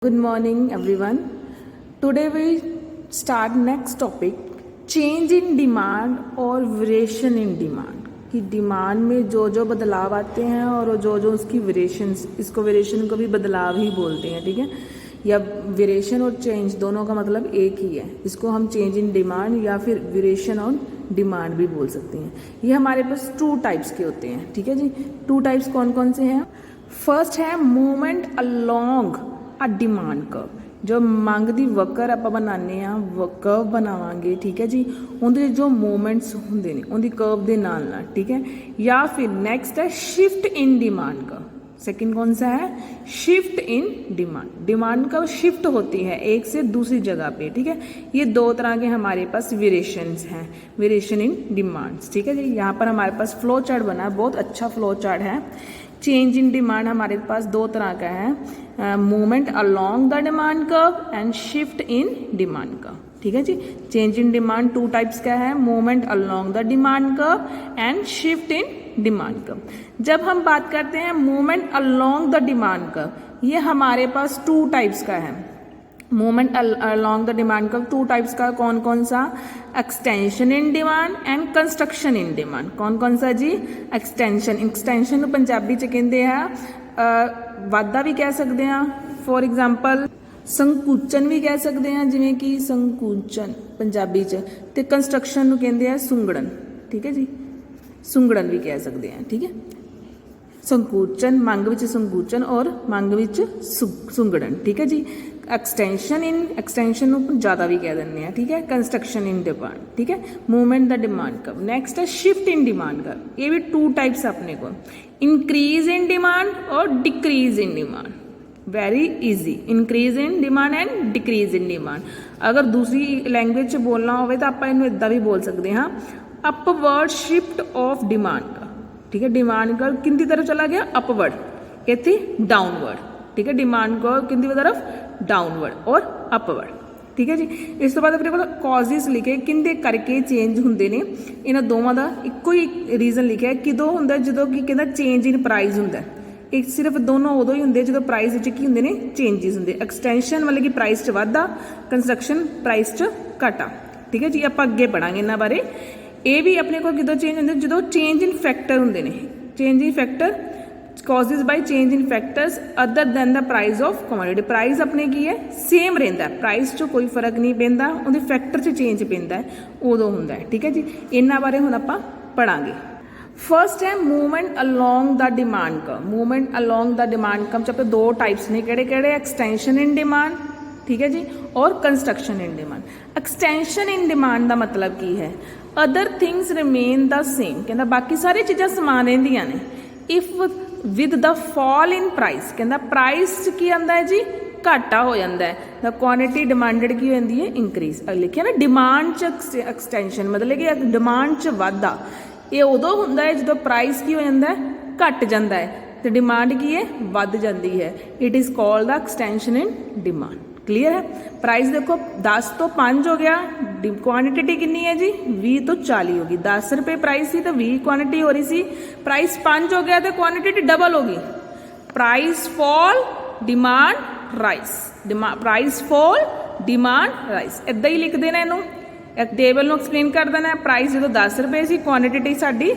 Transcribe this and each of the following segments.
Good morning, everyone. Today we start next topic, change in demand और variation in demand. कि demand में जो जो बदलाव आते हैं और जो जो उसकी वेरिएशन, इसको वेरिएशन को भी बदलाव ही बोलते हैं, ठीक है। या वेरिएशन और चेंज दोनों का मतलब एक ही है। इसको हम चेंज इन डिमांड या फिर वेरिएशन ऑन डिमांड भी बोल सकते हैं। ये हमारे पास टू टाइप्स के होते हैं, ठीक है जी। टू टाइप्स कौन कौन से हैं? फर्स्ट है मूवमेंट अलोंग आ डिमांड कर्व। जो ਮੰਗ ਦੀ ਵਕਰ ਆਪਾਂ ਬਣਾਉਂਦੇ ਆ ਕਰਵ ਬਣਾਵਾਂਗੇ, ਠੀਕ ਹੈ ਜੀ। ਉਹਦੇ ਜੋ ਮੂਵਮੈਂਟਸ ਹੁੰਦੇ ਨੇ ਉਹਦੀ ਕਰਵ ਦੇ ਨਾਲ ਨਾਲ, ठीक है। या फिर नेक्स्ट है shift in demand curve. Second कौन सा है? Shift in demand. Demand curve shift होती है एक से दूसरी जगह पे, ठीक है। ये दो तरह के हमारे पास वेरिएशंस हैं, वेरिएशन इन डिमांड्स, ठीक है जी। यहाँ पर हमारे पास फ्लो चार्ट बना है, बहुत अच्छा फ्लो चार्ट है। चेंज इन डिमांड हमारे पास दो तरह का है, movement along the demand curve and shift in demand curve, ठीक है जी। Change in demand two types का है, movement along the demand curve and shift in demand curve. जब हम बात करते हैं movement along the demand curve, ये हमारे पास टू टाइप्स का है। Movement along the demand curve two types का कौन कौन सा? Extension in demand and construction in demand. कौन कौन सा जी? एक्सटेंशन ਨੂੰ ਪੰਜਾਬੀ ਚ ਕਹਿੰਦੇ ਆ ਵਾਧਾ ਵੀ ਕਹਿ ਸਕਦੇ ਆ, ਫੋਰ ਐਗਜ਼ਾਮਪਲ ਸੰਕੁਚਨ ਵੀ ਕਹਿ ਸਕਦੇ ਆ, ਜਿਵੇਂ ਕਿ ਸੰਕੁਚਨ ਪੰਜਾਬੀ ਚ, ਤੇ ਕੰਸਟਰਕਸ਼ਨ ਨੂੰ ਕਹਿੰਦੇ ਆ ਸੁੰਗੜਨ, ਠੀਕ ਹੈ ਜੀ। ਸੁੰਗੜਨ ਵੀ ਕਹਿ ਸਕਦੇ ਆ, ਠੀਕ ਹੈ। ਸੰਕੁਚਨ ਮੰਗ ਵਿੱਚ ਸੰਕੁਚਨ ਔਰ ਮੰਗ ਵਿੱਚ ਸੁੰਗੜਨ, ਠੀਕ ਹੈ ਜੀ। एक्सटेंशन ਨੂੰ ਜ਼ਿਆਦਾ ਵੀ ਕਹਿ ਦਿੰਦੇ ਆ, ਠੀਕ ਹੈ। ਕੰਸਟਰਕਸ਼ਨ ਇਨ डिमांड, ठीक है। Movement the demand curve. Next है शिफ्ट इन डिमांड कर्व। ये भी टू टाइप्स अपने को, इंक्रीज इन डिमांड और decrease in demand. Very easy, increase in demand and decrease in demand. अगर दूसरी लैंग्वेज च बोलना हो तो आप इन्हें इदा भी बोल सकते हाँ, अपवर्ड शिफ्ट ऑफ डिमांड का, ठीक है। डिमांड कर्व किनकी तरफ चला गया? अपवर्ड, इतने डाउनवर्ड, ठीक है। डिमांड कर्व किनकी तरफ? डाउनवर्ड और अपवर्ड, ठीक है जी। इस तो बाद अपने को कॉजेस लिखे किंदे करके चेंज होंगे ने, इन्होंने दोवां का इक्को ही रीजन लिखा है। किदों होंदा? जो कि कहता चेंज इन प्राइस होंदा। एक सिर्फ दोनों उदों ही होंगे जो प्राइस की होंगे ने चेंजिस होंगे। एक्सटेंशन मतलब कि प्राइस च वाधा, कंस्ट्रक्शन प्राइस च घाटा, ठीक है जी। आप अगे पढ़ांगे इन्हां बारे। ये भी अपने को किदों चेंज होंगे? जो चेंज इन फैक्टर होंगे ने। Change in factor causes by change in factors other than the price of commodity. Price अपने की है सेम रहिंदा है, प्राइस च कोई फर्क नहीं पैंदा, उहदे फैक्टर च चेंज पैंदा है उदों हुंदा है, ठीक है जी। इन्हां बारे हुण आपां पढ़ांगे। फर्स्ट है movement along the demand curve. Movement along the demand curve च दो टाइप्स ने, किहड़े किहड़े? एक्सटेंशन इन डिमांड, ठीक है जी, और construction in demand. Extension in demand का मतलब की है? Other things remain the same, कहता बाकी सारी चीज़ां समान रहिंदियां ने। If with the fall in price, कहता प्राइस की आंदा है जी घाटा हो जाता है। द क्वांटिटी डिमांडेड की होती है इंक्रीज। लिखिए ना डिमांड च एक्सटेंशन मतलब कि डिमांड च वाधा, ये उदों होंदा है जो प्राइस की हो जाता है घट जाता है, तो डिमांड की है वध जाती है। It is called the extension in demand. Clear है? प्राइस देखो 10 तो 5 हो गया, क्वांटिटी कितनी है जी? 20 तो 40 होगी। 10 रुपये प्राइस थी तो 20 क्वांटिटी हो रही सी, प्राइस 5 हो गया तो क्वांटिटी डबल होगी। Price fall demand rice, price fall demand rice, इदा ही लिख देना इनू, टेबल में एक्सप्लेन कर देना। प्राइस जो 10 रुपये से क्वांटिटी साड़ी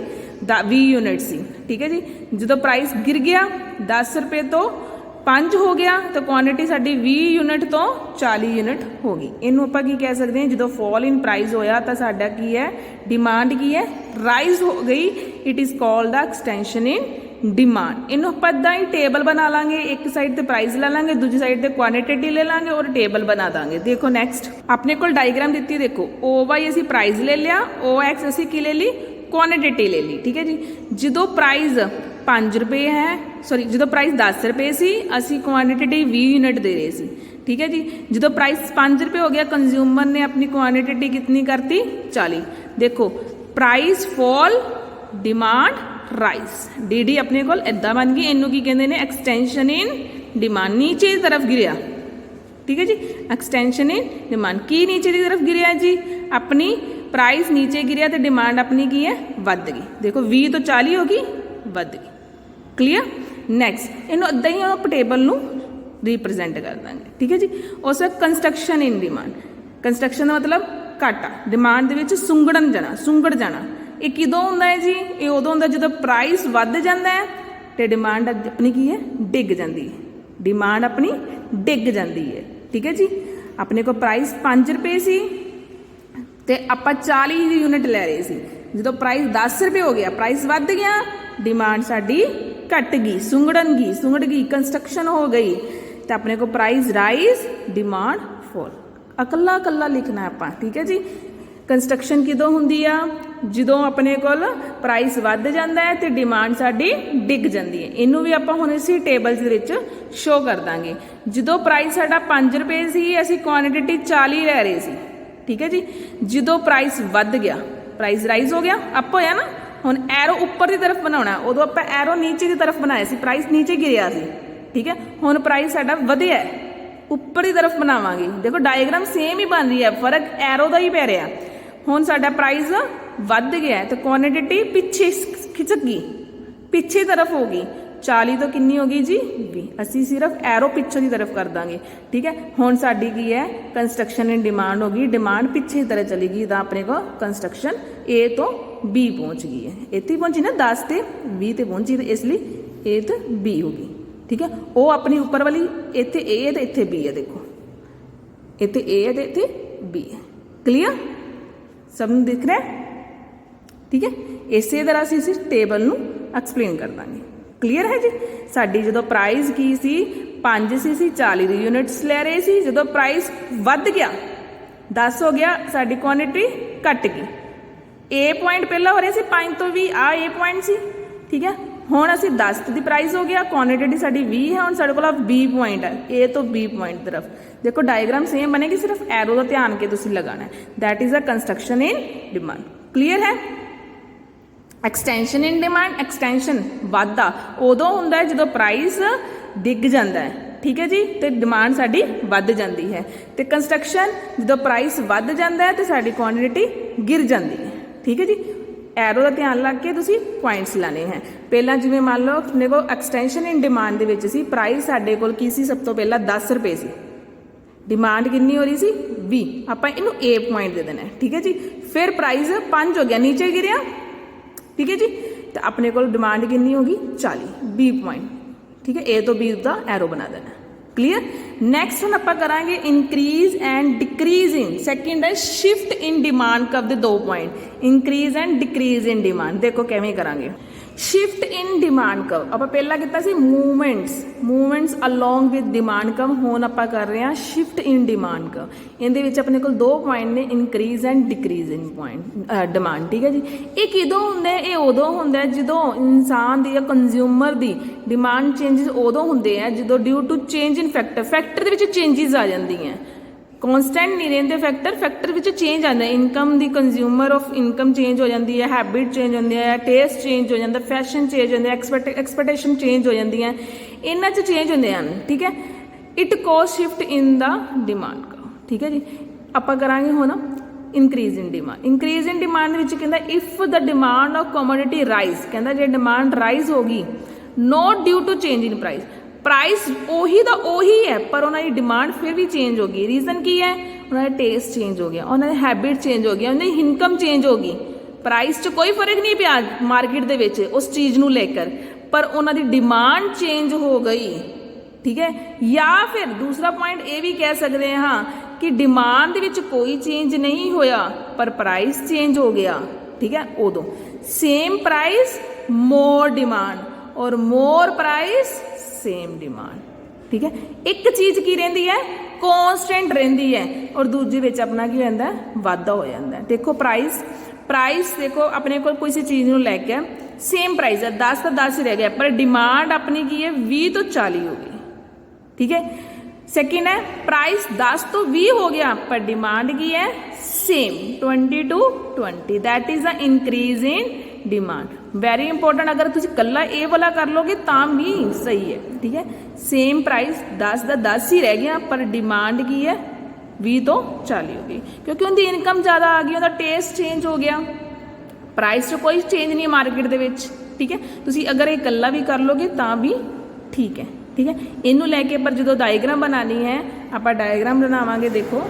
20 यूनिट सी, ठीक है जी। जो प्राइस गिर गया 10 रुपये तो 5 हो गया तो क्वांटिटी साड़ी 20 यूनिट तो 40 यूनिट होगी। इनू आप की कह सकते हैं? जो फॉल इन प्राइस होया तो साडा की है? डिमांड की है? राइज हो गई। It is called the extension in demand. इनू आप इदा ही टेबल बना लांगे, एक साइड पर प्राइस ले लांगे, दूसरी साइड पर क्वांटिटी ले लांगे और टेबल बना देंगे। देखो नेक्स्ट अपने को डायग्राम दी, देखो ओ वाई असी प्राइस ले लिया, ओ एक्स असी की ले ली? क्वांटिटी ले ली, ठीक है जी। जो प्राइस 5 रुपये है, सॉरी जो प्राइस 10 रुपये सी, असी क्वांटिटी 20 यूनिट दे रहे सी, ठीक है जी। जो प्राइस 5 रुपये हो गया, कंज्यूमर ने अपनी क्वांटिटी कितनी करती? 40। देखो price fall demand rice, D D अपने को इदा बन गई। इनू की कहते हैं? Extension in demand. नीचे की तरफ गिरिया, ठीक है जी। एक्सटेंशन इन डिमांड की नीचे की तरफ गिरिया जी, अपनी प्राइस नीचे गिरिया तो डिमांड अपनी की है वध गई। देखो 20 तो 40 होगी, वध गई। क्लीयर? नैक्सट इनू इदा ही आप टेबल रिप्रजेंट कर देंगे, ठीक है जी। उस कंस्ट्रक्शन इन डिमांड, कंस्ट्रक्शन का मतलब घाटा, डिमांड दे विच सुंगड़ जाना ये किदों हुंदा है जी, ये उदों हुंदा जदों प्राइस वध जांदा है ते डिमांड अपनी की है डिग जाती है, डिमांड अपनी डिग जाती है, ठीक है जी। अपने को प्राइस 5 रुपए सी ते आपां 40 यूनिट लै रहे सी, जदों प्राइस 10 रुपए हो गया, प्राइस वध गया, डिमांड साडी घट गई, सुंगड़ गई, कंस्ट्रक्शन हो गई, तो अपने को प्राइस राइज, डिमांड फॉल। अकला कला लिखना है आपां, ठीक है जी। कंस्ट्रक्शन किदों हुंदी आ, जदों अपने कोल प्राइस वध जांदा है ते डिमांड साडी डिग जांदी है। इनू भी आपां हुण इसी टेबल दे विच शो कर दांगे। जदों प्राइस साडा 5 रुपए सी, असीं क्वांटिटी 40 लै रहे सी, ठीक है जी। जदों प्राइस वध गया, प्राइस राइज हो गया, अप होया ना, हुण एरो उपर की तरफ बनाउणा, उदों आपां एरो नीचे की तरफ बनाया सी, प्राइस नीचे गिरिया सी, ठीक है। हुण प्राइस साडा वधिया है, उपर की तरफ बनावांगे, देखो डायग्राम सेम ही बन रही है, फर्क एरो का ही पै रहा। हुण साडा प्राइस वध गया है तो क्वांटिटी पिछे खिसक गई, पिछे तरफ हो गई, 40 तो कितनी हो गई जी 20, असी सिर्फ एरो पिछों की तरफ कर देंगे, ठीक है। हुण साडी की है कंस्ट्रक्शन इन डिमांड होगी, डिमांड पिछे की तरह चली गई, तो अपने को कंस्ट्रक्शन ए तो बी पहुंच गई है, इत्थे पहुंची ना 10 ते 20 ते पहुंची, तो इसलिए ए तो बी होगी, ठीक है। वो अपनी उपर वाली इत्थे ए है तो इत्थे बी है, देखो इत्थे ए है तो इत्थे बी है, क्लीयर सब नूं दिख रहा है, ठीक है। इसे तरह असीं इस टेबल नूं एक्सप्लेन कर देंगे, क्लीयर है जी। साडी जदों प्राइस की सी 5 सी 40 यूनिट्स लै रहे सी, जदों प्राइस वध गया 10 हो गया, साडी क्वांटिटी घट गई। ए पॉइंट पहला हो रहा सी 5 तो 20, आ ए पॉइंट सी, ठीक है। हुण असीं 10 दी प्राइस हो गया, क्वांटिटी साडी 20 है, हुण साडे कोल बी पॉइंट है, ए तो बी पॉइंट तरफ, देखो डायग्राम सेम बनेगी, सिर्फ एरो का ध्यान के तुसीं लगाना है, that is a construction in demand, clear है। एक्सटेंशन इन डिमांड, एक्सटेंशन वाधा उदों हुंदा है जदों प्राइस डिग जांदा है, ठीक है जी, तो डिमांड साडी वध जांदी है। तो कंस्ट्रक्शन जदों प्राइस वध जांदा है तो साडी क्वांटिटी गिर जांदी है, ठीक है जी। एरो का ध्यान लग के तुसीं पॉइंट्स लाने हैं। पहला जिवें मान लो अपने को एक्सटेंशन इन डिमांड दे विच सी, प्राइस साडे कोल की सी, सब तो पहला 10 रुपए सी, डिमांड कितनी हो रही सी 20, आपां इहनूं ए पॉइंट दे देना है, ठीक है जी। फिर प्राइस 5 हो गया, नीचे गिरिया, ठीक है जी, तो अपने को डिमांड कितनी होगी 40, बी पॉइंट, ठीक है। ए तो बी का एरो बना देना, क्लीयर। नैक्सट हम आप करेंगे increase and decrease in, second है शिफ्ट इन डिमांड कर्व दे 2 point, increase and decrease in demand, देखो किवें करांगे। शिफ्ट इन डिमांड कर्व आप पहला किया सी movements along with demand curve, हुण आप कर रहे हैं शिफ्ट इन डिमांड कर्व। इहदे विच अपने कोल 2 पॉइंट ने, increase and decrease in point demand, ठीक है जी। ये किदों हुंदा है, ये उदों हुंदा है जदों इंसान दी या कंज्यूमर दी डिमांड चेंजिस उदों हुंदे हैं जदों due to change in factor दे विच चेंजिस आ जांदियां, कॉन्सटेंट नहीं रहते फैक्टर विच चेंज आता है, इनकम दी कंज्यूमर ऑफ इनकम चेंज हो जाती है, हैबिट चेंज होती है, टेस्ट चेंज हो जाता, फैशन चेंज होते हैं, एक्सपैक्टेशन चेंज हो जाती हैं, इन्हां च चेंज होंदे हैं, ठीक है। It causes shift in the demand का, ठीक है जी। आपां करांगे हुण increase in demand. Increase in demand विच कहंदा if the demand of commodity rise, कहंदा जे डिमांड राइज होगी not due to change in price, price ਉਹੀ ਦਾ ਉਹੀ है पर उन्होंने डिमांड फिर भी चेंज हो गई, रीजन की है उन्होंने टेस्ट चेंज हो गया, उन्होंने हैबिट चेंज हो गया, उन्होंने इनकम चेंज हो गई, प्राइस च कोई फर्क नहीं पिया मार्केट दे विच उस चीज़ नूं लेकर, पर उन्होंने डिमांड चेंज हो गई, ठीक है। या फिर दूसरा पॉइंट ये भी कह सकते हैं हाँ कि डिमांड दे विच कोई चेंज नहीं होया पर प्राइस चेंज हो गया, ठीक है। उदों सेम प्राइस मोर डिमांड और मोर प्राइस सेम डिमांड, ठीक है। एक चीज़ की रहिंदी है कॉन्सटेंट रहिंदी है और दूजी विच अपना की होंदा है वाधा हो जाता है। देखो प्राइस देखो अपने को कोई सी चीज़ नूं लैके सेम प्राइस है 10 तो 10 ही रह गया पर डिमांड अपनी की है 20 तो 40 हो गई, ठीक है। सेकेंड है प्राइस 10 तो 20 हो गया पर डिमांड की है same 20 to 20, that is the increase in demand. Very important, अगर तुम कला ए वाला कर लोगे तो भी सही है, ठीक है। सेम प्राइस 10 का 10 ही रह गया पर डिमांड की है 20 तो 40 हो गई, क्योंकि उनकी इनकम ज़्यादा आ गई, उनका टेस्ट चेंज हो गया, प्राइस से कोई चेंज नहीं मार्केट के विच, ठीक है। तुम अगर ये कला भी कर लोगे तो भी ठीक है, ठीक है। इनू लैके पर जो डायग्राम बनानी है आप डायग्राम बनावांगे। देखो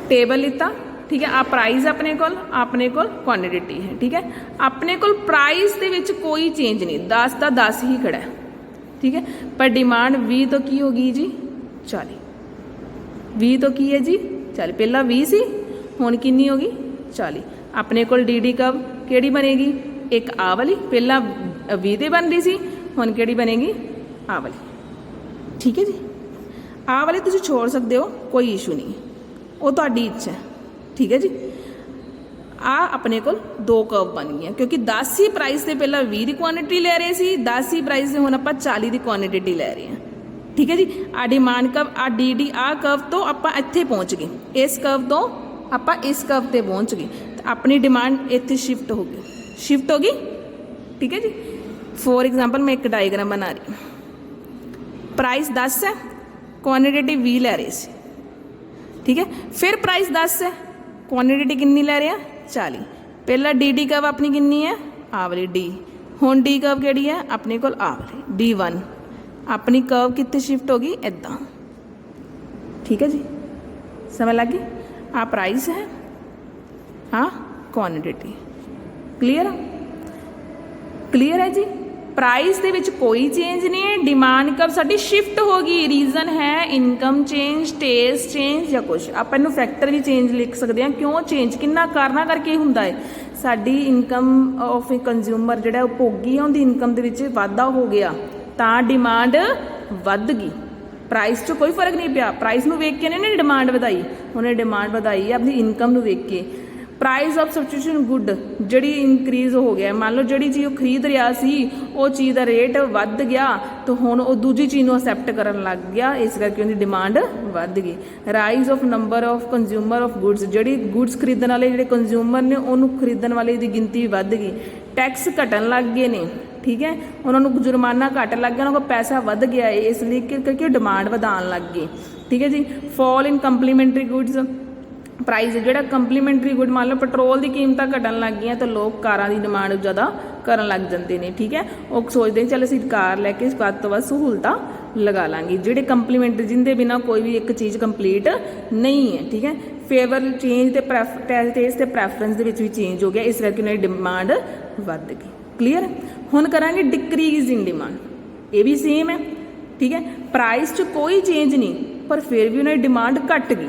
टेबल लिता, ठीक है। आ प्राइस अपने को क्वांटिटी है, ठीक है। अपने को प्राइस दे विच कोई चेंज नहीं, 10 का 10 ही खड़ा है, ठीक है। पर डिमांड 20 तो की होगी जी 40, 20 तो की है जी 40। पहला 20 सी, हुण कितनी होगी 40। अपने को डी डी कर्व केड़ी बनेगी, एक आ वाली, पहला 20 दे बन रही सी, हुण केड़ी बनेगी आ वाली, ठीक है जी। आ वाली तुसीं छोड़ सकते हो, कोई इशू नहीं, वो तुहाडी इच्छा है, ठीक है जी। आ अपने को दो कर्व बन गए क्योंकि 10 ही प्राइस से पहला 20 की क्वांटिटी ले रहे सी, 10 ही प्राइस से हुण आपां 40 की क्वांटिटी ले रहे हैं, ठीक है जी। आ डिमांड कर्व आ डी डी आ कर्व तो आपां इत्थे पहुंच गए, इस कर्व तो आपां इस कर्व ते पहुंच गए, तो अपनी डिमांड इत्थे शिफ्ट होगी, ठीक है जी। फॉर एग्जाम्पल मैं एक डायग्राम बना रही हूँ, प्राइस 10 है, क्वांटिटी 20 ले रहे सी, ठीक है। फिर प्राइस 10 है, क्वांटिटी कितनी ले रहे हैं 40। पहला डी डी कर्व अपनी कितनी है आ वाली डी, हुण डी कर्व केड़ी है अपने को आ वाली D1। अपनी कर्व कितने शिफ्ट होगी इदा, ठीक है जी। समझ लगी। आ प्राइस है, हाँ क्वांटिटी, क्लियर है जी। प्राइस दे विच कोई चेंज नहीं है, डिमांड कर्व साडी शिफ्ट होगी। रीजन है इनकम चेंज, टेस्ट चेंज या कुछ, आप इनू फैक्टर भी चेंज लिख सकते हैं। क्यों चेंज, किन्ना कारणा करके हुंदा है, साडी इनकम ऑफ कंज्यूमर जिहड़ा उपभोगी है उहदी इनकम दे विच वाधा हो गया तां डिमांड वध गई। प्राइस 'ਚ कोई फर्क नहीं पिया, प्राइस नूं वेख के नहीं डिमांड वधाई, उन्हें डिमांड वधाई अपनी इनकम नूं वेख के। प्राइस ऑफ सबसटीट्यूशन गुड जड़ी इंक्रीज हो गया, मान लो जड़ी चीज़ खरीद रहा सी वो चीज़ का रेट वध गया तो हुण वो दूजी चीज़ नूं असैप्ट करन लग गया, इस करके उनकी डिमांड वध गई। Rise of number of consumer of goods, जड़ी गुड्स खरीदण वाले जिहड़े कंज्यूमर ने उन्होंने खरीदण वाले की गिनती वध गई। टैक्स घटन लग गए ने, ठीक है, उन्होंने जुर्माना घट लग गया, उन्होंने पैसा वध गया है, इसलिए करके डिमांड वधाण लग गई, ठीक है जी। Fall in complementary goods, price जोड़ा कंप्लीमेंटरी गुड, मान लो पेट्रोल की कीमत घटन लग गई तो लोग कारां की डिमांड ज़्यादा करन लग जाते हैं, ठीक है। वो सोचते हैं चल असीं कार लैके वध तो वध सहूलतां लगा लांगे, जिहड़े कंप्लीमेंटरी जिंदे बिना कोई भी एक चीज़ कंप्लीट नहीं है, ठीक है। फेवर चेंज ते टेस्ट ते प्रैफरेंस दे विच भी चेंज हो गया, इस करके उन्हें डिमांड वध गई। क्लीयर है। हुण करांगे डिक्रीज इन डिमांड, ये भी सेम है, ठीक है। प्राइस 'ਚ कोई चेंज नहीं पर फिर भी उन्हें डिमांड घट गई।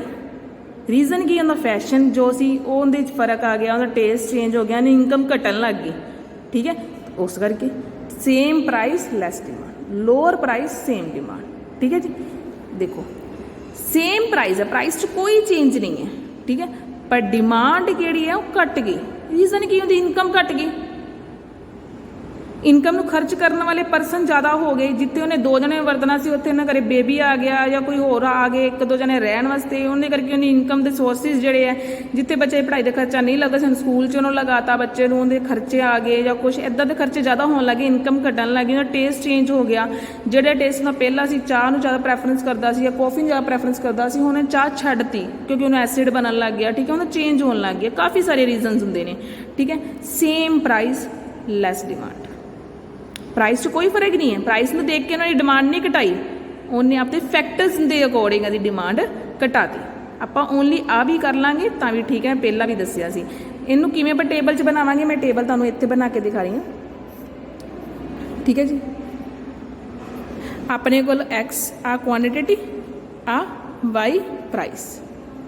रीजन की उनका फैशन जो सी उहदे फर्क आ गया, उनका टेस्ट चेंज हो गया, इनकम घटन लग गई, ठीक है। उस करके same price less demand, lower price same demand, ठीक है जी। देखो सेम प्राइस है, प्राइस 'ਚ कोई चेंज नहीं है, ठीक है, पर डिमांड केड़ी है वो घट गई। रीजन की उनकी इनकम घट गई, इनकम नूं खर्च करने वाले परसन ज़्यादा हो गए, जिते उन्हें 2 जने वरतना सी उत्थे उन्हें घरे बेबी आ गया या कोई होर आ गए 1-2 जने रहन वास्ते, उन्हें करके उन्हें इनकम के सोर्सिस जिहड़े है, जिते बच्चे पढ़ाई का खर्चा नहीं लगता सन स्कूल 'ਚ उन्होंने लगाता बच्चे नूं, उहदे खर्चे आ गए या कुछ इदां दे खर्चे ज़्यादा होने लगे, इनकम घटन लग गई, टेस्ट चेंज हो गया। जिहड़े टेस्ट में पहला सी चाह नूं ज़्यादा प्रैफरेंस करता सी या कॉफ़ी ज़्यादा प्रैफरेंस करता सी, उन्हें चाह छड्डती क्योंकि उन्हें एसिड बनन लग गया, ठीक है, उन्हें चेंज होने लग गया। काफ़ी सारे रीजनस होंदे ने, ठीक है। Same price less demand, price 'ਚ कोई फर्क नहीं है, प्राइस में देख के उन्होंने डिमांड नहीं घटाई, उन्हें अपने फैक्टर्स के अकॉर्डिंग की डिमांड घटाती। आपां ओनली आ भी कर लांगे तो भी ठीक है, पहला भी दसिया सी। इनू किवें आपां टेबल 'ਚ बनावांगे, मैं टेबल तुहानूं इत्थे बना के दिखा रही हूँ, ठीक है जी। अपने कोल एक्स आ क्वांटिटी, आ वाई प्राइस,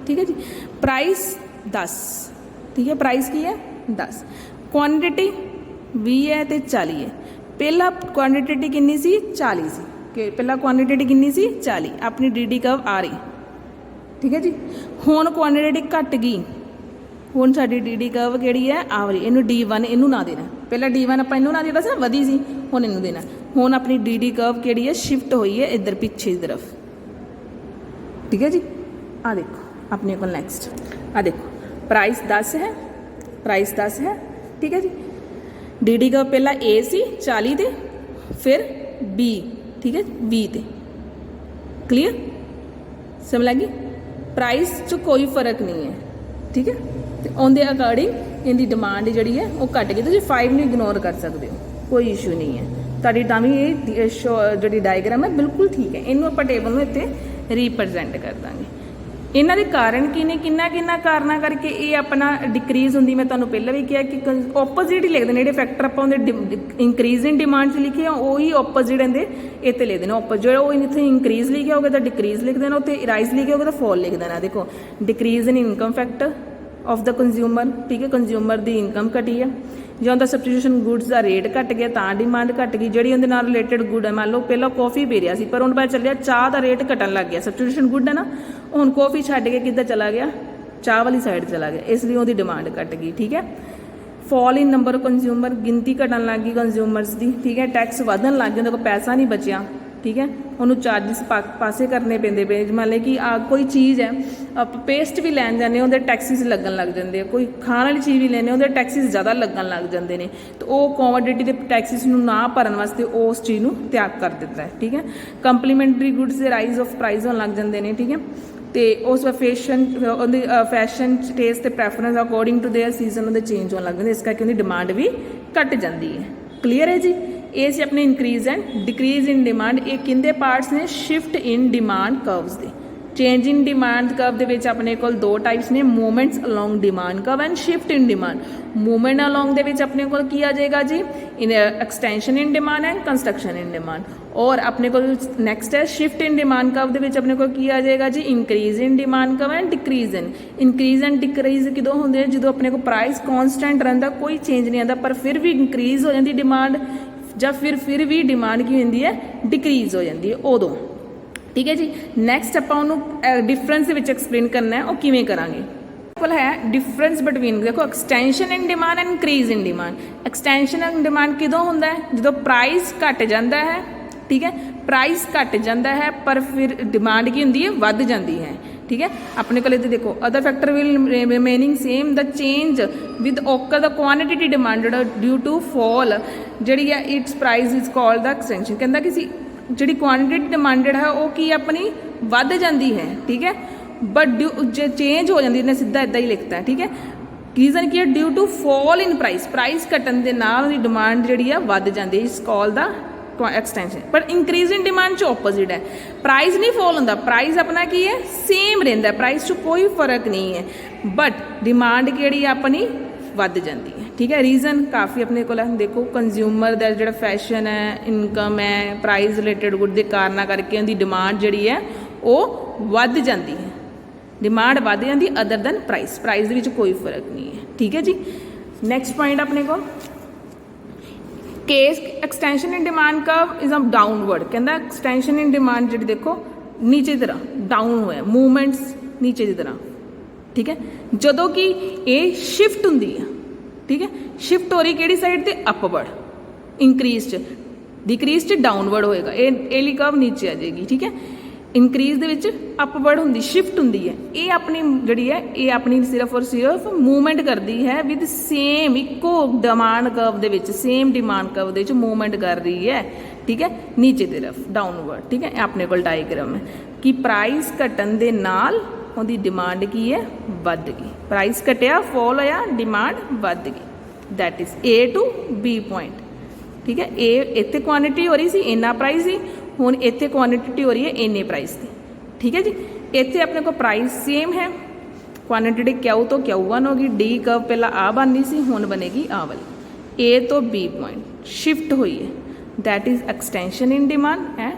ठीक है जी। प्राइस 10, ठीक है, प्राइस की है 10, क्वांटिटी 20 है तो 40 है। पहला क्वांटिटी कितनी सी 40 सी, कि पहला क्वांटिटी कितनी सी 40, अपनी डी डी कर्व आ रही, ठीक है जी। हुण क्वांटिटी घट गई, हुण साडी डी डी कर्व किहड़ी है आ रही, इनू D1 इनू ना देना, पहला D1 आपां इनू ना देना सी, वधी सी, हुण इनू देना। हुण अपनी डी डी कर्व किहड़ी है शिफ्ट हुई है इधर पीछे की तरफ, ठीक है जी। आ देखो अपने को नेक्स्ट आ देखो प्राइस 10 है, प्राइस 10 है, ठीक है जी। डी डी कर्व पहला ए सी 40 दे, फिर बी, ठीक है, बी दे, क्लीयर समझ लगी। प्राइस 'ਚ कोई फर्क नहीं है, ठीक है, तो उनके अकॉर्डिंग इनकी डिमांड जी है वो घट गई। तो 5 नहीं इग्नोर कर सकते हो, कोई इशू नहीं है, ਤੁਹਾਡੀ ਤਾਂ ਵੀ ਇਹ ਜਿਹੜੀ ਡਾਇਗਰਾਮ ਹੈ ਬਿਲਕੁਲ ਠੀਕ ਹੈ। ਇਹਨੂੰ ਆਪਾਂ ਟੇਬਲ ਨੂੰ ਇੱਥੇ ਰੀਪ੍ਰਜੈਂਟ ਕਰ ਦਾਂਗੇ। ਇਹਨਾਂ ਦੇ ਕਾਰਨ ਕੀ ਨੇ, ਕਿੰਨਾ ਕਾਰਨਾਂ ਕਰਕੇ ਇਹ ਆਪਣਾ ਡਿਕਰੀਜ਼ ਹੁੰਦੀ। ਮੈਂ ਤੁਹਾਨੂੰ ਪਹਿਲਾਂ ਵੀ ਕਿਹਾ ਕਿ ਓਪੋਜ਼ਿਟ ਹੀ ਲਿਖਦੇ ਨੇ ਜਿਹੜੇ ਫੈਕਟਰ ਆਪਾਂ ਉਹਦੇ ਇੰਕਰੀਜ਼ ਇਨ ਡਿਮਾਂਡ 'ਚ ਲਿਖੇ ਆ, ਉਹੀ ਓਪੋਜ਼ਿਟ ਇਹਦੇ ਇੱਥੇ ਲਿਖਦੇ ਨੇ। ਜਿਹੜਾ ਉਹ ਇੱਥੇ ਇੰਕਰੀਜ਼ ਲਿਖਿਆ ਹੋਗਾ ਤਾਂ ਡਿਕਰੀਜ਼ ਲਿਖ ਦੇਣਾ, ਉੱਥੇ ਰਾਈਜ਼ ਲਿਖਿਆ ਹੋਗਾ ਤਾਂ ਫॉल ਲਿਖ ਦੇਣਾ। ਦੇਖੋ decrease in income factor of the consumer, ਠੀਕ ਹੈ, ਕੰਜ਼ਿਊਮਰ ਦੀ ਇਨਕਮ ਘਟੀ ਹੈ। ਜਾਂ ਉਹਦਾ ਸਬਸਟੀਟਿਊਸ਼ਨ ਗੁੱਡਸ ਦਾ ਰੇਟ ਘਟ ਗਿਆ ਤਾਂ ਡਿਮਾਂਡ ਘਟ ਗਈ। ਜਿਹੜੀ ਉਹਦੇ ਨਾਲ ਰਿਲੇਟਡ ਗੁੱਡ ਹੈ, ਮੰਨ ਲਓ ਪਹਿਲਾਂ ਕੌਫੀ ਪੀ ਰਿਹਾ ਸੀ ਪਰ ਹੁਣ ਪਤਾ ਚੱਲਿਆ ਚਾਹ ਦਾ ਰੇਟ ਘਟਣ ਲੱਗ ਗਿਆ, ਸਬਸਟੀਟਿਊਸ਼ਨ ਗੁੱਡ ਹੈ ਨਾ, ਹੁਣ ਕੌਫੀ ਛੱਡ ਕੇ ਕਿੱਧਰ ਚਲਾ ਗਿਆ, ਚਾਹ ਵਾਲੀ ਸਾਈਡ ਚਲਾ ਗਿਆ, ਇਸ ਲਈ ਉਹਦੀ ਡਿਮਾਂਡ ਘਟ ਗਈ। ਠੀਕ ਹੈ, ਫॉल ਇਨ ਨੰਬਰ ਆਫ ਕੰਜ਼ਿਊਮਰ, ਗਿਣਤੀ ਘਟਣ ਲੱਗ ਗਈ ਕੰਜ਼ਿਊਮਰਸ ਦੀ। ਠੀਕ ਹੈ, ਟੈਕਸ ਵਧਣ ਲੱਗ ਗਿਆ, ਉਹਦੇ ਕੋਲ ਪੈਸਾ ਨਹੀਂ ਬਚਿਆ। ਠੀਕ ਹੈ, ਉਹਨੂੰ ਚਾਰਜਿਸ ਪਾਸੇ ਕਰਨੇ ਪੈਂਦੇ ਪਏ। ਮੰਨ ਲਓ ਕਿ ਕੋਈ ਚੀਜ਼ ਹੈ, ਆਪਾਂ ਪੇਸਟ ਵੀ ਲੈਣ ਜਾਂਦੇ ਉਹਦੇ ਟੈਕਸਿਸ ਲੱਗਣ ਲੱਗ ਜਾਂਦੇ ਆ, ਕੋਈ ਖਾਣ ਵਾਲੀ ਚੀਜ਼ ਵੀ ਲੈਂਦੇ ਉਹਦੇ ਟੈਕਸਿਸ ਜ਼ਿਆਦਾ ਲੱਗਣ ਲੱਗ ਜਾਂਦੇ ਨੇ, ਤੇ ਉਹ ਕੋਮੋਡਿਟੀ ਦੇ ਟੈਕਸਿਸ ਨੂੰ ਨਾ ਭਰਨ ਵਾਸਤੇ ਉਸ ਚੀਜ਼ ਨੂੰ ਤਿਆਗ ਕਰ ਦਿੱਤਾ ਹੈ। ਠੀਕ ਹੈ, ਕੰਪਲੀਮੈਂਟਰੀ ਗੁੱਡਸ ਦੇ ਰਾਈਜ਼ ਆਫ ਪ੍ਰਾਈਸ ਹੋਣ ਲੱਗ ਜਾਂਦੇ ਨੇ। ਠੀਕ ਹੈ, ਤੇ ਉਸ ਉਹਦੀ ਫੈਸ਼ਨ ਟੇਸਟ ਤੇ preference according to their season ਉਹਦੇ ਚੇਂਜ ਹੋਣ ਲੱਗ ਜਾਂਦੇ, ਇਸ ਕਰਕੇ ਉਹਦੀ ਡਿਮਾਂਡ ਵੀ ਘਟ ਜਾਂਦੀ ਹੈ। ਕਲੀਅਰ ਹੈ ਜੀ। ਇਹ ਸੀ ਆਪਣੇ increase and decrease in demand. ਇਹ ਕਿੰਦੇ ਪਾਰਟਸ ਨੇ, ਸ਼ਿਫਟ ਇਨ ਡਿਮਾਂਡ ਕਰਵਸ ਦੇ। ਚੇਂਜ ਇਨ ਡਿਮਾਂਡ ਕਰਵ ਦੇ ਵਿੱਚ ਆਪਣੇ ਕੋਲ ਦੋ ਟਾਈਪਸ ਨੇ, movements along demand curve and shift in demand. Movement along ਦੇ ਵਿੱਚ ਆਪਣੇ ਕੋਲ ਕੀ ਆ ਜਾਏਗਾ ਜੀ, extension in demand and construction in demand. ਔਰ ਆਪਣੇ ਕੋਲ ਨੈਕਸਟ ਹੈ ਸ਼ਿਫਟ ਇਨ ਡਿਮਾਂਡ ਕਰਵ ਦੇ ਵਿੱਚ ਆਪਣੇ ਕੋਲ ਕੀ ਆ ਜਾਏਗਾ ਜੀ, increase in demand curve and decrease in. Increase and decrease ਕਿਦੋਂ ਹੁੰਦੇ ਆ, ਜਦੋਂ ਆਪਣੇ ਕੋਲ ਪ੍ਰਾਈਸ ਕੌਨਸਟੈਂਟ ਰਹਿੰਦਾ, ਕੋਈ ਚੇਂਜ ਨਹੀਂ ਆਉਂਦਾ, ਪਰ ਫਿਰ ਵੀ ਇੰਕਰੀਜ਼ ਹੋ ਜਾਂਦੀ ਡਿਮਾਂਡ, ਜਾਂ ਫਿਰ ਵੀ ਡਿਮਾਂਡ ਕੀ ਹੁੰਦੀ ਹੈ, ਡਿਕਰੀਜ਼ ਹੋ ਜਾਂਦੀ ਹੈ ਉਦੋਂ। ਠੀਕ ਹੈ ਜੀ। ਨੈਕਸਟ ਆਪਾਂ ਉਹਨੂੰ ਡਿਫਰੈਂਸ ਦੇ ਵਿੱਚ ਐਕਸਪਲੇਨ ਕਰਨਾ ਹੈ, ਉਹ ਕਿਵੇਂ ਕਰਾਂਗੇ। ਕੋਲ ਹੈ ਡਿਫਰੈਂਸ ਬਿਟਵੀਨ, ਦੇਖੋ extension in demand and increase in demand. Extension in demand ਕਿਦੋਂ ਹੁੰਦਾ ਹੈ, ਜਦੋਂ ਪ੍ਰਾਈਸ ਘਟ ਜਾਂਦਾ ਹੈ। ਠੀਕ ਹੈ, ਪ੍ਰਾਈਸ ਘਟ ਜਾਂਦਾ ਹੈ ਪਰ ਫਿਰ ਡਿਮਾਂਡ ਕੀ ਹੁੰਦੀ ਹੈ, ਵੱਧ ਜਾਂਦੀ ਹੈ। ਠੀਕ ਹੈ, ਆਪਣੇ ਕੋਲ ਇੱਥੇ ਦੇਖੋ other factor will remaining same, the change with occur the quantity demanded due to fall ਜਿਹੜੀ ਹੈ its price is called the extension. ਕਹਿੰਦਾ ਕਿ ਜਿਹੜੀ ਕੁਆਂਟੀਟੀ ਡਿਮਾਂਡਡ ਹੈ ਉਹ ਕੀ ਆਪਣੀ ਵੱਧ ਜਾਂਦੀ ਹੈ। ਠੀਕ ਹੈ, ਬਟ ਜੇ ਚੇਂਜ ਹੋ ਜਾਂਦੀ ਨੇ, ਸਿੱਧਾ ਇੱਦਾਂ ਹੀ ਲਿਖਤਾ ਹੈ। ਠੀਕ ਹੈ, ਰੀਜ਼ਨ ਕੀ ਹੈ, due to fall in price, price ਘਟਣ ਦੇ ਨਾਲ ਉਹਦੀ ਡਿਮਾਂਡ ਜਿਹੜੀ ਆ ਵੱਧ ਜਾਂਦੀ ਹੈ, ਇਸ ਕਾਲ ਦਾ ਐਕਸਟੈਂਸ਼ਨ। ਪਰ ਇੰਕਰੀਜ਼ ਇਨ ਡਿਮਾਂਡ 'ਚ ਆਪੋਜ਼ਿਟ ਹੈ, ਪ੍ਰਾਈਸ ਨਹੀਂ ਫॉल ਹੁੰਦਾ, ਪ੍ਰਾਈਸ ਆਪਣਾ ਕੀ ਹੈ, ਸੇਮ ਰਹਿੰਦਾ, ਪ੍ਰਾਈਸ 'ਚ ਕੋਈ ਫਰਕ ਨਹੀਂ ਹੈ, ਬਟ ਡਿਮਾਂਡ ਕਿਹੜੀ ਆਪਣੀ ਵੱਧ ਜਾਂਦੀ ਹੈ। ਠੀਕ ਹੈ, ਰੀਜ਼ਨ ਕਾਫੀ ਆਪਣੇ ਕੋਲ ਹੈ। ਦੇਖੋ ਕੰਜ਼ਿਊਮਰ ਦਾ ਜਿਹੜਾ ਫੈਸ਼ਨ ਹੈ, ਇਨਕਮ ਹੈ, ਪ੍ਰਾਈਸ ਰਿਲੇਟਡ ਗੁੱਡ ਦੇ ਕਾਰਨਾਂ ਕਰਕੇ ਉਹਦੀ ਡਿਮਾਂਡ ਜਿਹੜੀ ਹੈ ਉਹ ਵੱਧ ਜਾਂਦੀ ਹੈ, ਡਿਮਾਂਡ ਵੱਧ ਜਾਂਦੀ ਅਦਰ ਦੈਨ ਪ੍ਰਾਈਸ, ਪ੍ਰਾਈਸ ਦੇ ਵਿੱਚ ਕੋਈ ਫਰਕ ਨਹੀਂ ਹੈ। ਠੀਕ ਹੈ ਜੀ। ਨੈਕਸਟ ਪੁਆਇੰਟ ਆਪਣੇ ਕੋਲ case extension in demand curve is a downward. ਕਹਿੰਦਾ ਐਕਸਟੈਂਸ਼ਨ ਇਨ ਡਿਮਾਂਡ ਜਿਹੜੀ ਦੇਖੋ ਨੀਚੇ ਦੀ ਤਰ੍ਹਾਂ ਡਾਊਨ ਹੋਇਆ, ਮੂਵਮੈਂਟਸ ਨੀਚੇ ਦੀ ਤਰ੍ਹਾਂ। ਠੀਕ ਹੈ, ਜਦੋਂ ਕਿ ਇਹ ਸ਼ਿਫਟ ਹੁੰਦੀ ਹੈ। ਠੀਕ ਹੈ, ਸ਼ਿਫਟ ਹੋ ਰਹੀ ਕਿਹੜੀ ਸਾਈਡ ਤੇ, ਅਪਵਰਡ। ਇੰਕਰੀਜ਼ 'ਚ, ਡਿਕਰੀਜ਼ 'ਚ ਡਾਊਨਵਰਡ ਹੋਏਗਾ, ਇਹ ਵਾਲੀ ਕਰਵ ਨੀਚੇ ਆ ਜਾਏਗੀ। ਠੀਕ ਹੈ, ਇੰਕਰੀਜ਼ ਦੇ ਵਿੱਚ ਅਪਵਰਡ ਹੁੰਦੀ, ਸ਼ਿਫਟ ਹੁੰਦੀ ਹੈ। ਇਹ ਆਪਣੀ ਜਿਹੜੀ ਹੈ ਇਹ ਆਪਣੀ ਸਿਰਫ ਔਰ ਸਿਰਫ ਮੂਵਮੈਂਟ ਕਰਦੀ ਹੈ ਵਿਦ ਸੇਮ, ਇੱਕੋ ਡਿਮਾਂਡ ਕਰਵ ਦੇ ਵਿੱਚ, ਸੇਮ ਡਿਮਾਂਡ ਕਰਵ ਦੇ ਵਿੱਚ ਮੂਵਮੈਂਟ ਕਰ ਰਹੀ ਹੈ। ਠੀਕ ਹੈ, ਨੀਚੇ ਦੀ ਤਰਫ ਡਾਊਨਵਰਡ। ਠੀਕ ਹੈ, ਇਹ ਆਪਣੇ ਕੋਲ ਡਾਇਗਰਾਮ ਹੈ ਕਿ ਪ੍ਰਾਈਸ ਘਟਣ ਦੇ ਨਾਲ ਉਹਦੀ ਡਿਮਾਂਡ ਕੀ ਹੈ, ਵੱਧ ਗਈ। ਪ੍ਰਾਈਸ ਘਟਿਆ, ਫॉल ਹੋਇਆ, ਡਿਮਾਂਡ ਵੱਧ ਗਈ। That is A to B point. ਠੀਕ ਹੈ, ਇਹ ਇੱਥੇ ਕੁਆਂਟੀਟੀ ਹੋ ਰਹੀ ਸੀ, ਇੰਨਾ ਪ੍ਰਾਈਸ ਸੀ, ਹੁਣ ਇੱਥੇ ਕੁਆਂਟੀਟੀ ਹੋ ਰਹੀ ਹੈ ਇੰਨੇ ਪ੍ਰਾਈਸ ਦੀ। ਠੀਕ ਹੈ ਜੀ, ਇੱਥੇ ਆਪਣੇ ਕੋਲ ਪ੍ਰਾਈਸ ਸੇਮ ਹੈ, ਕੁਆਂਟੀਟੀ Q ਤੋਂ Q1 ਹੋਗੀ, ਡੀ ਕਰਵ ਪਹਿਲਾਂ ਆ ਬਣਨੀ ਸੀ, ਹੁਣ ਬਣੇਗੀ ਆ ਵਾਲੀ। A ਤੋਂ B ਪੁਆਇੰਟ ਸ਼ਿਫਟ ਹੋਈ ਹੈ, that is extension in demand and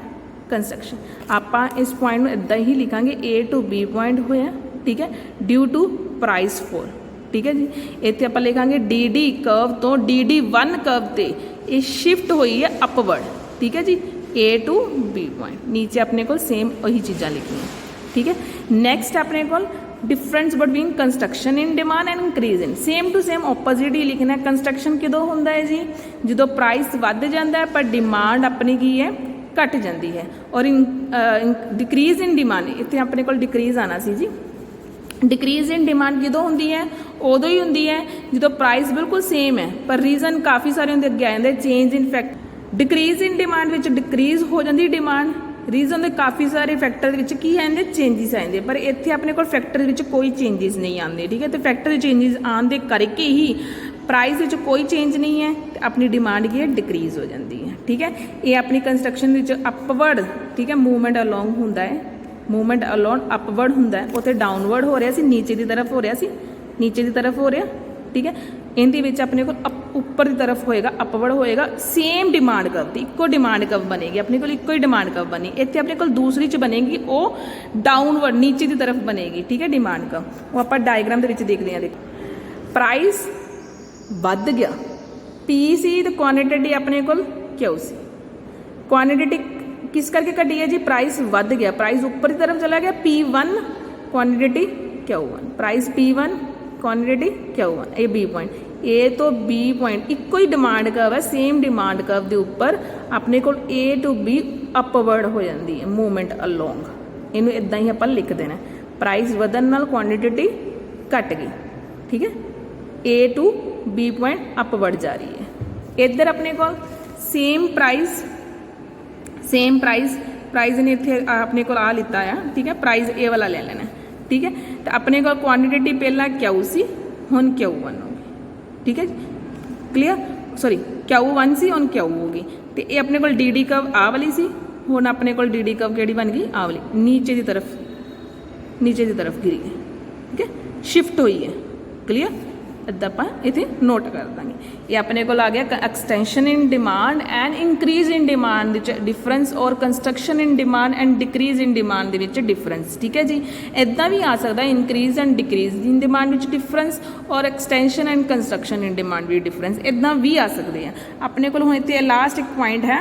construction. ਆਪਾਂ ਇਸ ਪੁਆਇੰਟ ਨੂੰ ਇਦਾਂ ਹੀ ਲਿਖਾਂਗੇ, A to B ਪੁਆਇੰਟ ਹੋਇਆ। ਠੀਕ ਹੈ, ਡਿਊ ਟੂ ਪ੍ਰਾਈਸ ਫॉल। ਠੀਕ ਹੈ ਜੀ, ਇੱਥੇ ਆਪਾਂ ਲਿਖਾਂਗੇ DD ਕਰਵ ਤੋਂ DD1 ਕਰਵ ਤੇ ਇਹ ਸ਼ਿਫਟ ਹੋਈ ਹੈ ਅਪਵਰਡ। ਠੀਕ ਹੈ ਜੀ, A to B ਪੁਆਇੰਟ। ਨੀਚੇ ਆਪਣੇ ਕੋਲ ਸੇਮ ਉਹੀ ਚੀਜ਼ਾਂ ਲਿਖੀਆਂ। ਠੀਕ ਹੈ, ਨੈਕਸਟ ਆਪਣੇ ਕੋਲ difference between construction in demand and increase in. Same to same opposite ਹੀ ਲਿਖਣਾ। ਕੰਸਟਰਕਸ਼ਨ ਕਿਦੋਂ ਹੁੰਦਾ ਹੈ ਜੀ, ਜਦੋਂ ਪ੍ਰਾਈਸ ਵੱਧ ਜਾਂਦਾ ਹੈ ਪਰ ਡਿਮਾਂਡ ਆਪਣੀ ਕੀ ਹੈ, ਘਟ ਜਾਂਦੀ ਹੈ। ਔਰ ਡਿਕਰੀਜ਼ ਇਨ ਡਿਮਾਂਡ, ਇੱਥੇ ਆਪਣੇ ਕੋਲ ਡਿਕਰੀਜ਼ ਆਣਾ ਸੀ ਜੀ। ਡਿਕਰੀਜ਼ ਇਨ ਡਿਮਾਂਡ ਕਿਦੋਂ ਹੁੰਦੀ ਹੈ, ਉਦੋਂ ਹੀ ਹੁੰਦੀ ਹੈ ਜਦੋਂ ਪ੍ਰਾਈਸ ਬਿਲਕੁਲ ਸੇਮ ਹੈ ਪਰ ਰੀਜ਼ਨ ਕਾਫੀ ਸਾਰੇ ਹੁੰਦੇ, ਅੱਗੇ ਆ ਜਾਂਦੇ change in fact. Decrease in demand ਵਿੱਚ ਡਿਕਰੀਜ਼ ਹੋ ਜਾਂਦੀ ਡਿਮਾਂਡ, ਰੀਜ਼ਨ ਦੇ ਕਾਫੀ ਸਾਰੇ ਫੈਕਟਰ ਦੇ ਵਿੱਚ ਕੀ ਆਉਂਦੇ, ਚੇਂਜਿਸ ਆਉਂਦੇ, ਪਰ ਇੱਥੇ ਆਪਣੇ ਕੋਲ ਫੈਕਟਰ ਵਿੱਚ ਕੋਈ ਚੇਂਜਿਸ ਨਹੀਂ ਆਉਂਦੇ। ਠੀਕ ਹੈ, ਤੇ ਫੈਕਟਰ ਚੇਂਜਿਸ ਆਉਣ ਦੇ ਕਰਕੇ ਹੀ ਪ੍ਰਾਈਸ ਵਿੱਚ ਕੋਈ ਚੇਂਜ ਨਹੀਂ ਹੈ ਤੇ ਆਪਣੀ ਡਿਮਾਂਡ ਕੀ ਹੈ, ਡਿਕਰੀਜ਼ ਹੋ ਜਾਂਦੀ ਹੈ। ठीक है। ये अपनी कंस्ट्रक्शन अपवर्ड, ठीक है, मूवमेंट अलोंग होंदा है, मूवमेंट अलोंग अपवर्ड होंदा है, उत्थे डाउनवर्ड हो रहा सी, नीचे की तरफ हो रहा सी, नीचे की तरफ हो रहा, ठीक है। इहदे विच अपने को उपर की तरफ होएगा, अपवर्ड होएगा, सेम डिमांड कर्व दी, इक्को डिमांड कर्व बनेगी अपने को, इक्को ही डिमांड कर्व बनी। इत्थे अपने को दूसरी च बनेगी वो डाउनवर्ड, नीचे की तरफ बनेगी, ठीक है, डिमांड कर्व। वो आप डायग्राम दे विच देखदे हां। देखो प्राइस वध गया, पी सी तो क्वांटिटी अपने को क्यू सी, क्वांटिटी किस करके घटी है जी, प्राइस वध गया, प्राइस ऊपर की तरफ चला गया, P1 quantity Q1, price P1 quantity Q1, A B point, A तो बी पॉइंट इक्को ही डिमांड कर्व है, सेम डिमांड कर्व के उपर अपने को ए टू बी अपवर्ड हो जाती है, मूवमेंट अलोंग। इनू इदां ही आप लिख देना, प्राइस वधन नाल क्वांटिटी घट गई, ठीक है, ए टू बी पॉइंट अपवर्ड जा रही है। इधर अपने को सेम प्राइस प्राइस ने इतने अपने को आ लिता है, ठीक है, प्राइस ए वाला ले लेना, ठीक है। तो अपने को क्वांटिटी पहला क्यू सी, हुण Q1 होगी, ठीक है, क्लीयर, सॉरी Q1 सी, हुण क्यू होगी। तो ये अपने को डी डी कर्व आ वाली सी, हुण अपने को डी डी कर्व केड़ी बन गई, आ वाली, नीचे की तरफ गिरी है, ठीक है, शिफ्ट हुई है, क्लीयर। इदा आप इतने नोट कर देंगे। ये अपने को आ गया extension in demand and increase in demand difference, और construction in demand and decrease in demand difference, ठीक है जी। इदा भी आ सकता है increase and decrease in demand difference, और extension and construction in demand difference, इदा भी आ सकते हैं। अपने को हुण इत्थे लास्ट एक पॉइंट है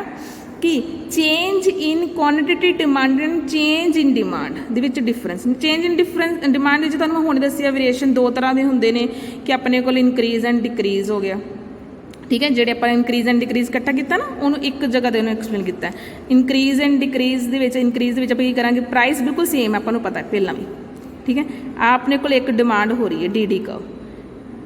कि change in quantity demand and change in demand दे विच difference. Change in difference demand विच तुहानूं हुण दस्सिया वेरीएशन दो तरह के हुंदे ने कि अपने कोल इंक्रीज एंड डिक्रीज हो गया, ठीक है। जिहड़े आपां इंक्रीज एंड डिक्रीज इकट्ठा किया ना, उन्होंने एक जगह ते उन्होंने एक्सप्लेन किया। इंक्रीज एंड डिक्रीज दे विच, इंक्रीज दे विच आपां की करांगे, प्राइस बिल्कुल सेम आपां नूं पता है पहलां भी, ठीक है। आ अपने कोल एक डिमांड हो रही है डी डी कर्व,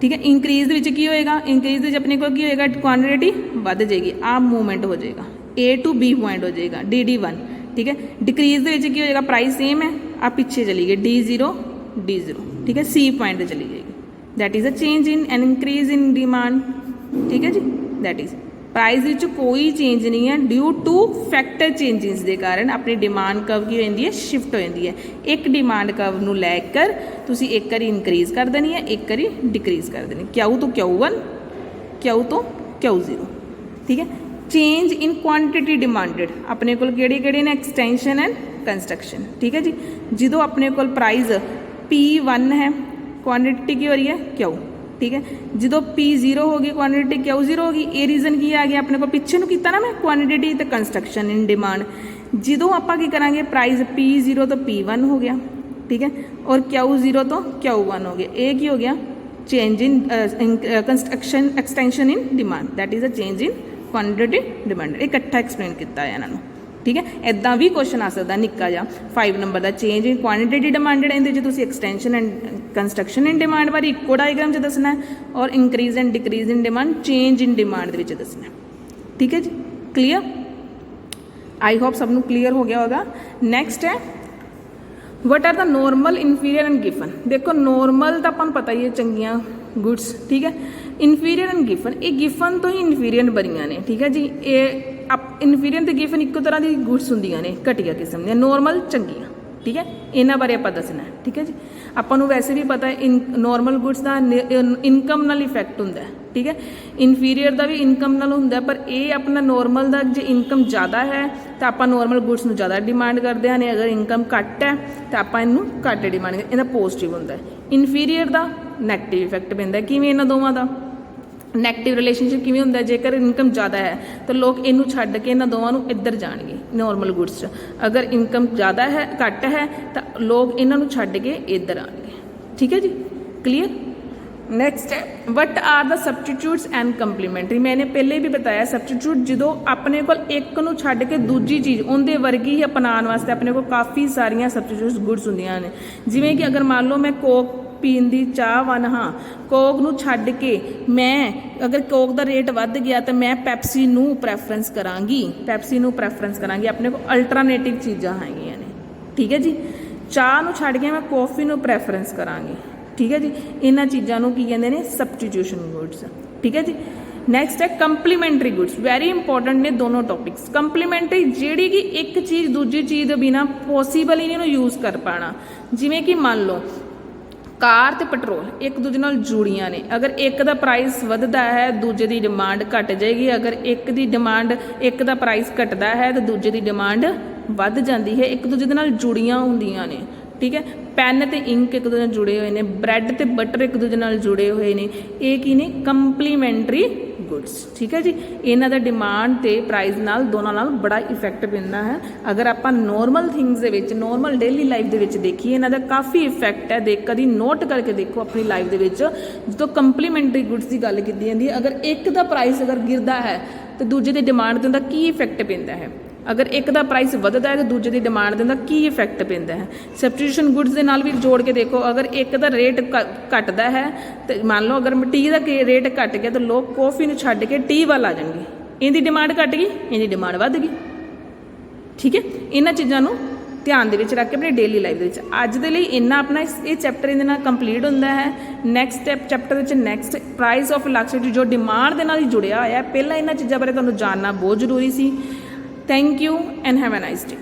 ठीक है। इंक्रीज दे विच की होएगा, इंक्रीज दे विच अपने कोल की होएगा, क्वांटिटी वध जाएगी, आ मूवमेंट हो जाएगा, ए टू बी पॉइंट हो जाएगा, DD1, ठीक है। डिक्रीज दे विच की हो जाएगा, प्राइस सेम है, आप पीछे चली गई D0, ठीक है, सी पॉइंट चली जाएगी, that is a change in and increase in demand, ठीक है जी। दैट इज प्राइस विच कोई चेंज नहीं है, ड्यू टू फैक्टर चेंजिस के कारण अपनी डिमांड कर्व की होती है, शिफ्ट हो जाती है। एक डिमांड कर्व नूं लैकर तुसी एक बारी इंक्रीज कर देनी है, एक बारी डिक्रीज कर देनी, Q तो Q1, Q तो Q0, ठीक है। चेंज इन क्वांटिटी डिमांडेड अपने को किहड़े ने, एक्सटेंशन एंड कंस्ट्रक्शन, ठीक है जी। जो अपने को प्राइस P1 है, क्वांटिटी की हो रही है Q, ठीक है। जो P0 होगी, क्वांटिटी Q0 होगी। ये रीजन की आ गया अपने को पिछे नूं कीता ना मैं, क्वांटिटी तो कंस्ट्रक्शन इन डिमांड। जो आप की करांगे, प्राइस P0 तो P1 हो गया, ठीक है, और Q0 तो Q1 हो गया। ये की हो गया, change in construction extension in demand, that is a change in quantity demand. इकट्ठा एक्सप्लेन किया है इन्होंने, ठीक है। इदा भी क्वेश्चन आ सकता निक्का जा 5 नंबर का, चेंज इन क्वांटिटी डिमांडेड, इहदे extension and construction in demand बारे इक्को डायग्राम च दसना है, और increase and decrease in demand, change in demand दे विच दसना है, ठीक है जी। क्लीयर, आई होप सबनों क्लीयर हो गया होगा। नैक्सट है what are the normal, inferior and Giffen. देखो नॉर्मल तो अपन पता ही है, चंगियां गुड्स, ठीक है। इनफीरियर एंड गिफन, ये गिफन तो ही इनफीरियर बनिया ने, ठीक है जी। ये इनफीरियर तो गिफन एक तरह की गुड्स होंदियां ने, घटिया किस्म दी, नॉर्मल चंगियां, ठीक है। इन्हां बारे आपां दसना है, ठीक है जी। आपां नूं वैसे भी पता है नॉर्मल गुड्स का इनकम नाल इफेक्ट हुंदा है, ठीक है। इनफीरियर का भी इनकम नाल हुंदा है, पर ये अपना नॉर्मल का जो इनकम ज़्यादा है तो आप नॉर्मल गुड्स नूं ज़्यादा डिमांड करते हैं, अगर इनकम घट है तो आप इनू घट डिमांड करते, इहदा पॉजिटिव हुंदा है। इनफीरियर का नैगेटिव इफेक्ट पैंदा, किवें इन्हां दोवां दा नैगेटिव रिलेशनशिप किवें हुंदा है, जेकर इनकम ज़्यादा है तो लोग इनू छड्ड के इन्हां दोवां नूं इधर जाणगे नॉर्मल गुड्स च, अगर इनकम ज़्यादा है घट है तो लोग इन्हां नूं छड्ड के इधर आएंगे, ठीक है जी। क्लीयर, नैक्सट है what are the substitutes and complementary. मैंने पहले भी बताया सब्सटीट्यूट जो अपने को एक नूं छड्ड के दूजी चीज़ उनके वर्गी ही अपनाने वास्ते अपने को काफ़ी सारिया सबस्टिट्यूट गुड्स होंदियां ने। जिवें कि अगर मान लो मैं कोक पीन की चाहवान हाँ, कोक नूं छड्ड के मैं अगर कोक का रेट वध गया तो मैं पैप्सी नूं प्रैफरेंस करांगी, पैप्सी नूं प्रैफरेंस करांगी। अपने को अल्टरनेटिव चीज़ां हैगियां ने, ठीक है जी। चाह नूं छड्ड के मैं कॉफ़ी नूं प्रैफरेंस करांगी, ठीक है जी। इन्हां चीज़ों को की कहते हैं सबस्टिट्यूशन गुड्स, ठीक है जी। ਨੈਕਸਟ ਹੈ ਕੰਪਲੀਮੈਂਟਰੀ ਗੁੱਡਸ, ਵੈਰੀ ਇੰਪੋਰਟੈਂਟ ਨੇ ਦੋਨੋਂ ਟੌਪਿਕਸ। ਕੰਪਲੀਮੈਂਟਰੀ ਜਿਹੜੀ ਕਿ ਇੱਕ ਚੀਜ਼ ਦੂਜੀ ਚੀਜ਼ ਦੇ ਬਿਨਾ ਪੋਸੀਬਲ ਹੀ ਨਹੀਂ ਉਹਨੂੰ ਯੂਜ਼ ਕਰ ਪਾਉਣਾ। ਜਿਵੇਂ ਕਿ ਮੰਨ ਲਓ ਕਾਰ ਤੇ ਪੈਟਰੋਲ ਇੱਕ ਦੂਜੇ ਨਾਲ ਜੁੜੀਆਂ ਨੇ, ਅਗਰ ਇੱਕ ਦਾ ਪ੍ਰਾਈਸ ਵੱਧਦਾ ਹੈ ਦੂਜੇ ਦੀ ਡਿਮਾਂਡ ਘਟ ਜਾਏਗੀ, ਅਗਰ ਇੱਕ ਦਾ ਪ੍ਰਾਈਸ ਘਟਦਾ ਹੈ ਤਾਂ ਦੂਜੇ ਦੀ ਡਿਮਾਂਡ ਵੱਧ ਜਾਂਦੀ ਹੈ। ਇੱਕ ਦੂਜੇ ਦੇ ਨਾਲ ਜੁੜੀਆਂ ਹੁੰਦੀਆਂ ਨੇ, ਠੀਕ ਹੈ। ਪੈਨ ਤੇ ਇੰਕ ਇੱਕ ਦੂਜੇ ਨਾਲ ਜੁੜੇ ਹੋਏ ਨੇ, ਬ੍ਰੈਡ ਤੇ ਬਟਰ ਇੱਕ ਦੂਜੇ ਨਾਲ ਜੁੜੇ ਹੋਏ ਨੇ, ਇਹ ਕੀ ਨੇ ਕੰਪਲੀਮੈਂਟਰੀ ਗੁੱਡਸ, ਠੀਕ ਹੈ ਜੀ। ਇਹਨਾਂ ਦਾ ਡਿਮਾਂਡ ਤੇ ਪ੍ਰਾਈਸ ਨਾਲ ਦੋਨਾਂ ਨਾਲ ਬੜਾ ਇਫੈਕਟ ਪੈਂਦਾ ਹੈ। ਅਗਰ ਆਪਾਂ ਨੋਰਮਲ ਥਿੰਗਸ ਦੇ ਵਿੱਚ ਨੋਰਮਲ ਡੇਲੀ ਲਾਈਫ ਦੇ ਵਿੱਚ ਦੇਖੀਏ ਇਹਨਾਂ ਦਾ ਕਾਫੀ ਇਫੈਕਟ ਹੈ। ਕਦੀ ਨੋਟ ਕਰਕੇ ਦੇਖੋ ਆਪਣੀ ਲਾਈਫ ਦੇ ਵਿੱਚ, ਜਦੋਂ ਕੰਪਲੀਮੈਂਟਰੀ ਗੁੱਡਸ ਦੀ ਗੱਲ ਕੀਤੀ ਜਾਂਦੀ ਹੈ, ਅਗਰ ਇੱਕ ਦਾ ਪ੍ਰਾਈਸ ਅਗਰ ਗਿਰਦਾ ਹੈ ਤਾਂ ਦੂਜੇ ਦੀ ਡਿਮਾਂਡ ਤੇ ਉਹਦਾ ਕੀ ਇਫੈਕਟ ਪੈਂਦਾ ਹੈ। ਅਗਰ ਇੱਕ ਦਾ ਪ੍ਰਾਈਸ ਵਧਦਾ ਹੈ ਤਾਂ ਦੂਜੇ ਦੀ ਡਿਮਾਂਡ ਦੇ ਨਾਲ ਕੀ ਇਫੈਕਟ ਪੈਂਦਾ ਹੈ। ਸਬਸਟੀਟਿਊਸ਼ਨ ਗੁੱਡਸ ਦੇ ਨਾਲ ਵੀ ਜੋੜ ਕੇ ਦੇਖੋ, ਅਗਰ ਇੱਕ ਦਾ ਰੇਟ ਘਟਦਾ ਹੈ ਤੇ ਮੰਨ ਲਓ ਅਗਰ ਟੀ ਦਾ ਰੇਟ ਘਟ ਗਿਆ ਤਾਂ ਲੋਕ ਕੌਫੀ ਨੂੰ ਛੱਡ ਕੇ ਟੀ ਵੱਲ ਆ ਜਾਣਗੇ। ਇਹਦੀ ਡਿਮਾਂਡ ਘਟ ਗਈ, ਇਹਦੀ ਡਿਮਾਂਡ ਵੱਧ ਗਈ, ਠੀਕ ਹੈ। ਇਹਨਾਂ ਚੀਜ਼ਾਂ ਨੂੰ ਧਿਆਨ ਦੇ ਵਿੱਚ ਰੱਖ ਕੇ ਆਪਣੀ ਡੇਲੀ ਲਾਈਫ ਦੇ ਵਿੱਚ। ਅੱਜ ਦੇ ਲਈ ਇੰਨਾ ਆਪਣਾ ਇਹ ਚੈਪਟਰ ਇਹਦੇ ਨਾਲ ਕੰਪਲੀਟ ਹੁੰਦਾ ਹੈ। ਨੈਕਸਟ ਚੈਪਟਰ ਵਿੱਚ ਨੈਕਸਟ ਪ੍ਰਾਈਸ ਆਫ ਇਲੈਕਟ੍ਰਿਸਿਟੀ ਜੋ ਡਿਮਾਂਡ ਦੇ ਨਾਲ ਹੀ ਜੁੜਿਆ ਹੋਇਆ। ਪਹਿਲਾਂ ਇਹਨਾਂ ਚੀਜ਼ਾਂ ਬਾਰੇ ਤੁਹਾਨੂੰ ਜਾਣਨਾ ਬਹੁਤ ਜ਼ਰੂਰੀ ਸੀ। Thank you and have a nice day.